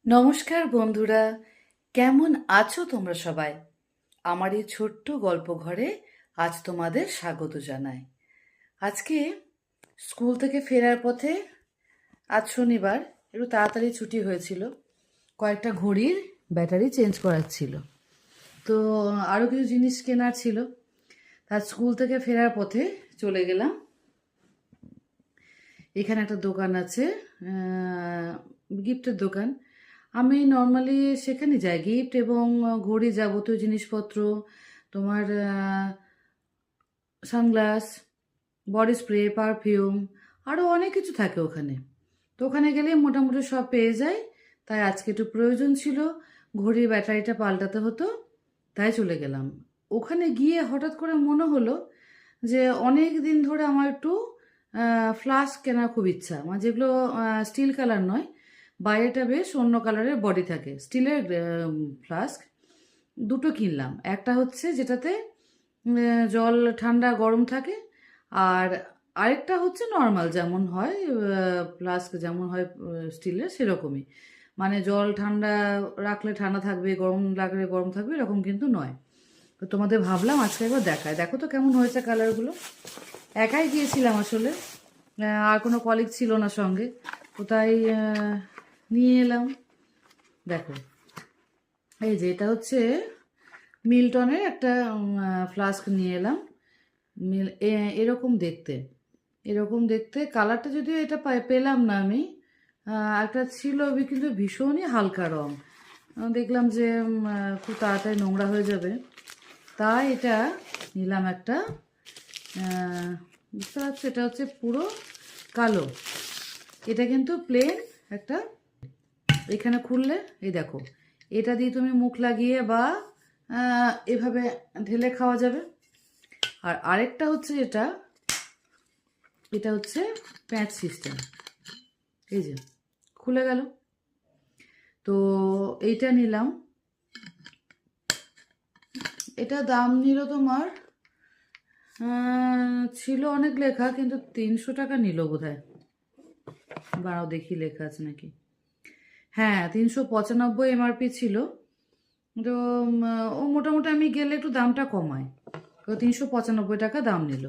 নমস্কার বন্ধুরা, কেমন আছো তোমরা সবাই? আমার এই ছোট্ট গল্প ঘরে আজ তোমাদের স্বাগত জানাই। আজকে স্কুল থেকে ফেরার পথে, আজ শনিবার, একটু তাড়াতাড়ি ছুটি হয়েছিল। কয়েকটা ঘড়ির ব্যাটারি চেঞ্জ করার ছিল, তো আরও কিছু জিনিস কেনার ছিল। তার স্কুল থেকে ফেরার পথে চলে গেলাম। এখানে একটা দোকান আছে, গিফটের দোকান। আমি নর্মালি সেখানে যাই, গিফট এবং ঘড়ি, যাবতীয় জিনিসপত্র, তোমার সানগ্লাস, বডি স্প্রে, পারফিউম, আরও অনেক কিছু থাকে ওখানে। তো ওখানে গেলে মোটামুটি সব পেয়ে যায়। তাই আজকে একটু প্রয়োজন ছিল, ঘড়ির ব্যাটারিটা পাল্টাতে হতো, তাই চলে গেলাম। ওখানে গিয়ে হঠাৎ করে মনে হলো যে অনেক দিন ধরে আমার একটু ফ্লাস্ক কেনার খুব ইচ্ছা, মানে যেগুলো স্টিল কালার নয়, বাইরেটা বেশ অন্য কালারের বডি থাকে, স্টিলের ফ্লাস্ক। দুটো কিনলাম। একটা হচ্ছে যেটাতে জল ঠান্ডা গরম থাকে, আর আরেকটা হচ্ছে নর্মাল যেমন হয়, ফ্লাস্ক যেমন হয় স্টিলের সেরকমই, মানে জল ঠান্ডা রাখলে ঠান্ডা থাকবে, গরম লাগলে গরম থাকবে, এরকম কিন্তু নয়। তো তোমাদের ভাবলাম আজকে একবার দেখায়, দেখো তো কেমন হয়েছে কালারগুলো। একাই গিয়েছিলাম আসলে, আর কোনো কলিগ ছিল না সঙ্গে, তো তাই নিয়ে এলাম। দেখো, এই যে এটা হচ্ছে মিল্টনের একটা ফ্লাস্ক নিয়ে এলাম। এরকম দেখতে, এরকম দেখতে কালারটা যদিও এটা পেলাম না আমি, একটা ছিল কিন্তু ভীষণই হালকা রং। দেখলাম যে খুব তাড়াতাড়ি নোংরা হয়ে যাবে, তাই এটা নিলাম একটা। বুঝতে পারছো, এটা হচ্ছে পুরো কালো, এটা কিন্তু প্লেন একটা। এখানে খুললে এই দেখো, এটা দিয়ে তুমি মুখ লাগিয়ে বা এভাবে ঢেলে খাওয়া যাবে। আর আরেকটা হচ্ছে এটা, এটা হচ্ছে প্যাচ সিস্টেম। এই যে খুলে গেল, তো এইটা নিলাম। এটা দাম নিল তোমার, ছিল অনেক লেখা, কিন্তু 300 টাকা নিল বোধহয়। বাড়াও দেখি লেখা আছে নাকি। হ্যাঁ, 395 এমআরপি ছিল। তো ও মোটামুটি আমি গেলে একটু দামটা কমায়, তো 395 টাকা দাম নিল।